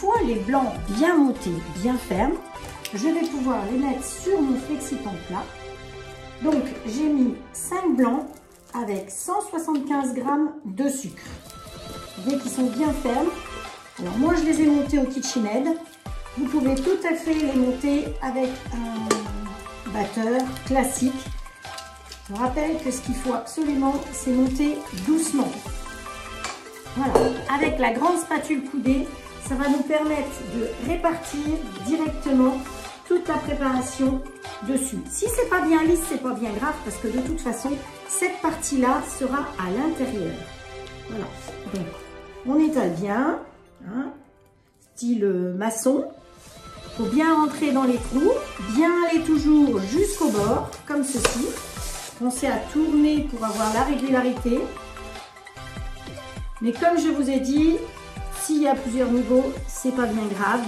fois les blancs bien montés, bien fermes, je vais pouvoir les mettre sur mon FlexiPan plat. Donc j'ai mis 5 blancs avec 175 g de sucre. Vous voyez qu'ils sont bien fermes. Alors moi je les ai montés au KitchenAid. Vous pouvez tout à fait les monter avec un batteur classique. Je vous rappelle que ce qu'il faut absolument, c'est monter doucement. Voilà, avec la grande spatule coudée, ça va nous permettre de répartir directement toute la préparation dessus. Si c'est pas bien lisse, c'est pas bien grave parce que de toute façon, cette partie-là sera à l'intérieur. Voilà, donc on étale bien, hein, style maçon. Il faut bien rentrer dans les trous, bien aller toujours jusqu'au bord, comme ceci. Pensez à tourner pour avoir la régularité. Mais comme je vous ai dit, s'il y a plusieurs niveaux, c'est pas bien grave.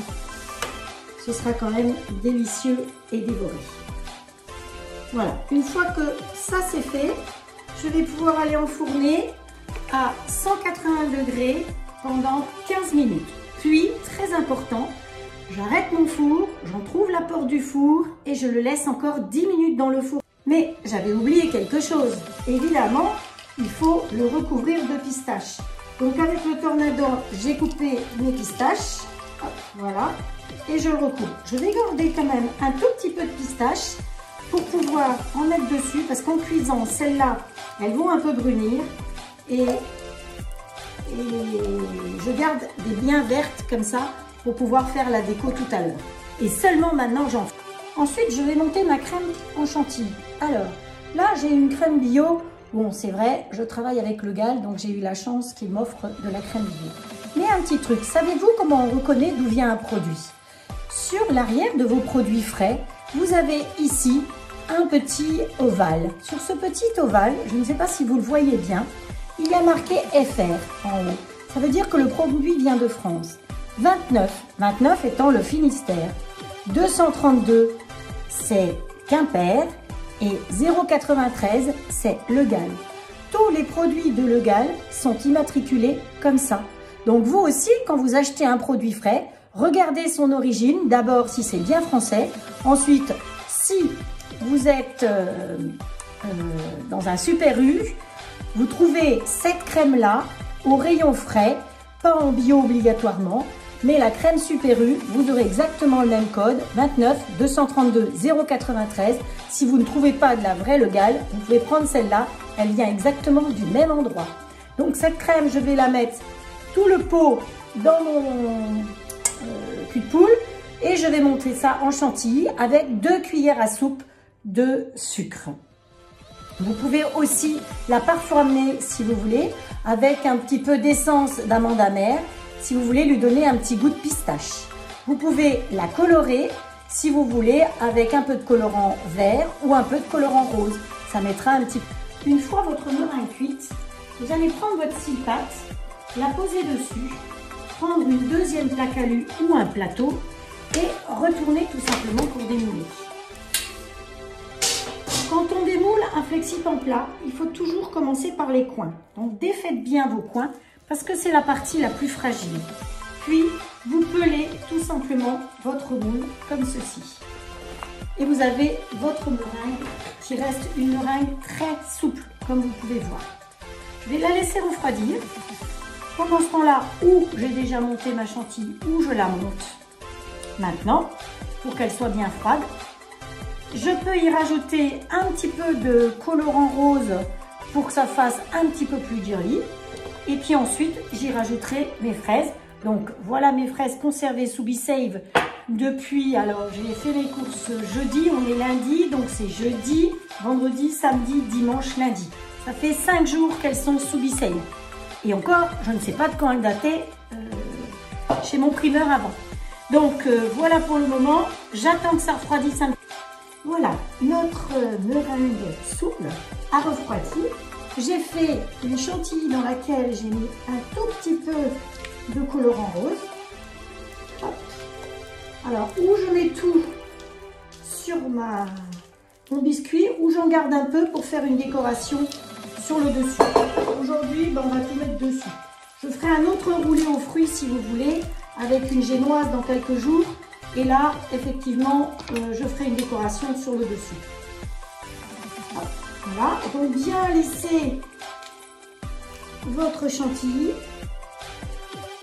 Ce sera quand même délicieux et dévoré. Voilà, une fois que ça c'est fait, je vais pouvoir aller enfourner à 180 degrés pendant 15 minutes. Puis, très important, j'arrête mon four, j'en trouve la porte du four et je le laisse encore 10 minutes dans le four. Mais j'avais oublié quelque chose. Évidemment, il faut le recouvrir de pistaches. Donc avec le Tornado, j'ai coupé mes pistaches. Hop, voilà. Et je le recouvre. Je vais garder quand même un tout petit peu de pistaches pour pouvoir en mettre dessus. Parce qu'en cuisant, celles-là, elles vont un peu brunir. Et je garde des bien vertes comme ça pour pouvoir faire la déco tout à l'heure. Et seulement maintenant, j'en fais. Ensuite, je vais monter ma crème en chantilly. Alors, là, j'ai une crème bio. Bon, c'est vrai, je travaille avec Le Gall, donc j'ai eu la chance qu'il m'offre de la crème bio. Mais un petit truc, savez-vous comment on reconnaît d'où vient un produit? Sur l'arrière de vos produits frais, vous avez ici un petit ovale. Sur ce petit ovale, je ne sais pas si vous le voyez bien, il y a marqué FR en haut. Ça veut dire que le produit vient de France. 29 étant le Finistère. 232, c'est Quimper. Et 0,93, c'est Le Gall. Tous les produits de Le Gall sont immatriculés comme ça. Donc vous aussi, quand vous achetez un produit frais, regardez son origine. D'abord, si c'est bien français. Ensuite, si vous êtes dans un Super U, vous trouvez cette crème-là au rayon frais, pas en bio obligatoirement. Mais la crème Super U, vous aurez exactement le même code, 29 232 093. Si vous ne trouvez pas de la vraie Le Gall, vous pouvez prendre celle-là. Elle vient exactement du même endroit. Donc cette crème, je vais la mettre tout le pot dans mon cul de poule. Et je vais monter ça en chantilly avec 2 cuillères à soupe de sucre. Vous pouvez aussi la parfumer si vous voulez, avec un petit peu d'essence d'amande amère. Si vous voulez lui donner un petit goût de pistache. Vous pouvez la colorer si vous voulez avec un peu de colorant vert ou un peu de colorant rose. Ça mettra un petit peu. Une fois votre meringue cuite, vous allez prendre votre scie pâte, la poser dessus, prendre une deuxième plaque alu ou un plateau et retourner tout simplement pour démouler. Quand on démoule un FlexiPan plat, il faut toujours commencer par les coins. Donc défaites bien vos coins. Parce que c'est la partie la plus fragile. Puis, vous pelez tout simplement votre moule comme ceci. Et vous avez votre meringue qui reste une meringue très souple, comme vous pouvez voir. Je vais la laisser refroidir. Pendant ce temps-là, où j'ai déjà monté ma chantilly, où je la monte maintenant, pour qu'elle soit bien froide. Je peux y rajouter un petit peu de colorant rose pour que ça fasse un petit peu plus girly. Et puis ensuite, j'y rajouterai mes fraises. Donc voilà mes fraises conservées sous B-Save depuis, alors j'ai fait mes courses jeudi, on est lundi, donc c'est jeudi, vendredi, samedi, dimanche, lundi. Ça fait 5 jours qu'elles sont sous B-Save. Et encore, je ne sais pas de quand elles dataient chez mon primeur avant. Donc voilà pour le moment, j'attends que ça refroidisse un peu. Voilà, notre meringue souple a refroidi. J'ai fait une chantilly dans laquelle j'ai mis un tout petit peu de colorant rose. Hop. Alors, où je mets tout sur mon biscuit, ou j'en garde un peu pour faire une décoration sur le dessus. Aujourd'hui, on va tout mettre dessus. Je ferai un autre roulé aux fruits si vous voulez, avec une génoise dans quelques jours. Et là, effectivement, je ferai une décoration sur le dessus. Voilà, donc bien lisser votre chantilly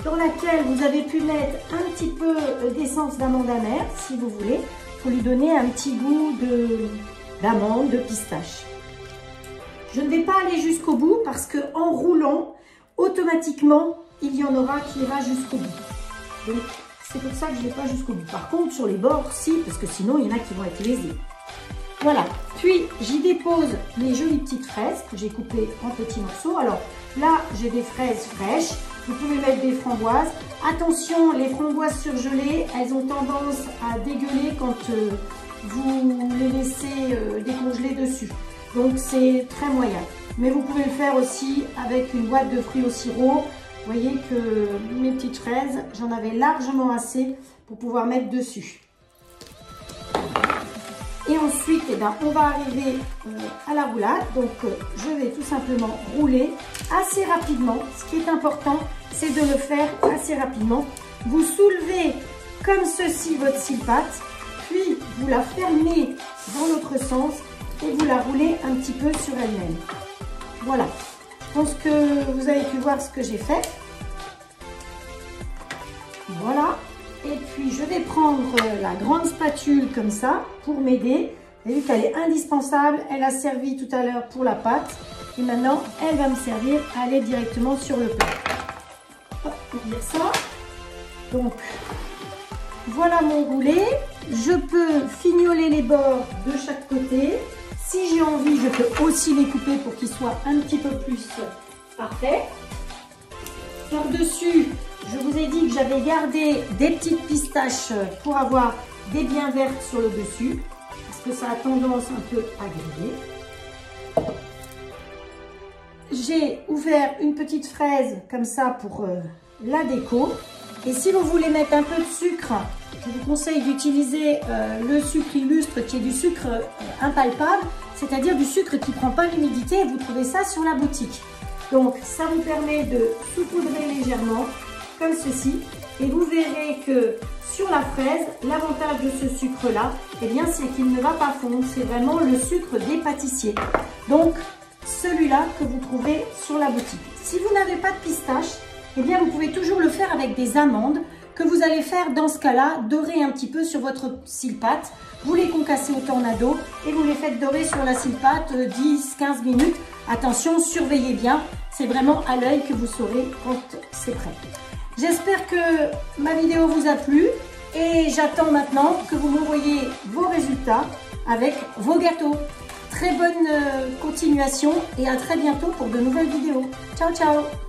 dans laquelle vous avez pu mettre un petit peu d'essence d'amande amère, si vous voulez, pour lui donner un petit goût d'amande, de pistache. Je ne vais pas aller jusqu'au bout parce que en roulant, automatiquement, il y en aura qui ira jusqu'au bout. Donc, c'est pour ça que je ne vais pas jusqu'au bout. Par contre, sur les bords, si, parce que sinon, il y en a qui vont être lésés. Voilà. Puis, j'y dépose mes jolies petites fraises que j'ai coupées en petits morceaux. Alors, là, j'ai des fraises fraîches. Vous pouvez mettre des framboises. Attention, les framboises surgelées, elles ont tendance à dégueuler quand vous les laissez décongeler dessus. Donc, c'est très moyen. Mais vous pouvez le faire aussi avec une boîte de fruits au sirop. Vous voyez que mes petites fraises, j'en avais largement assez pour pouvoir mettre dessus. Et ensuite, eh ben, on va arriver à la roulade. Donc, je vais tout simplement rouler assez rapidement. Ce qui est important, c'est de le faire assez rapidement. Vous soulevez comme ceci votre scie-patte, puis vous la fermez dans l'autre sens et vous la roulez un petit peu sur elle-même. Voilà. Je pense que vous avez pu voir ce que j'ai fait. Voilà. Et puis, je vais prendre la grande spatule comme ça pour m'aider. Vous avez vu qu'elle est indispensable. Elle a servi tout à l'heure pour la pâte. Et maintenant, elle va me servir à aller directement sur le plat. Hop, pour dire ça. Donc, voilà mon roulé. Je peux fignoler les bords de chaque côté. Si j'ai envie, je peux aussi les couper pour qu'ils soient un petit peu plus parfaits. Par-dessus, je vous ai dit que j'avais gardé des petites pistaches pour avoir des biens vertes sur le dessus, parce que ça a tendance un peu à griller. J'ai ouvert une petite fraise comme ça pour la déco. Et si vous voulez mettre un peu de sucre, je vous conseille d'utiliser le sucre illustre qui est du sucre impalpable, c'est-à-dire du sucre qui ne prend pas l'humidité, et vous trouvez ça sur la boutique. Donc ça vous permet de saupoudrer légèrement comme ceci et vous verrez que sur la fraise, l'avantage de ce sucre-là, eh bien c'est qu'il ne va pas fondre, c'est vraiment le sucre des pâtissiers. Donc celui-là que vous trouvez sur la boutique. Si vous n'avez pas de pistache, eh bien vous pouvez toujours le faire avec des amandes que vous allez faire dans ce cas-là, dorer un petit peu sur votre scie-patte. Vous les concassez au tornado et vous les faites dorer sur la scie-patte 10-15 minutes. Attention, surveillez bien, c'est vraiment à l'œil que vous saurez quand c'est prêt. J'espère que ma vidéo vous a plu et j'attends maintenant que vous m'envoyiez vos résultats avec vos gâteaux. Très bonne continuation et à très bientôt pour de nouvelles vidéos. Ciao, ciao!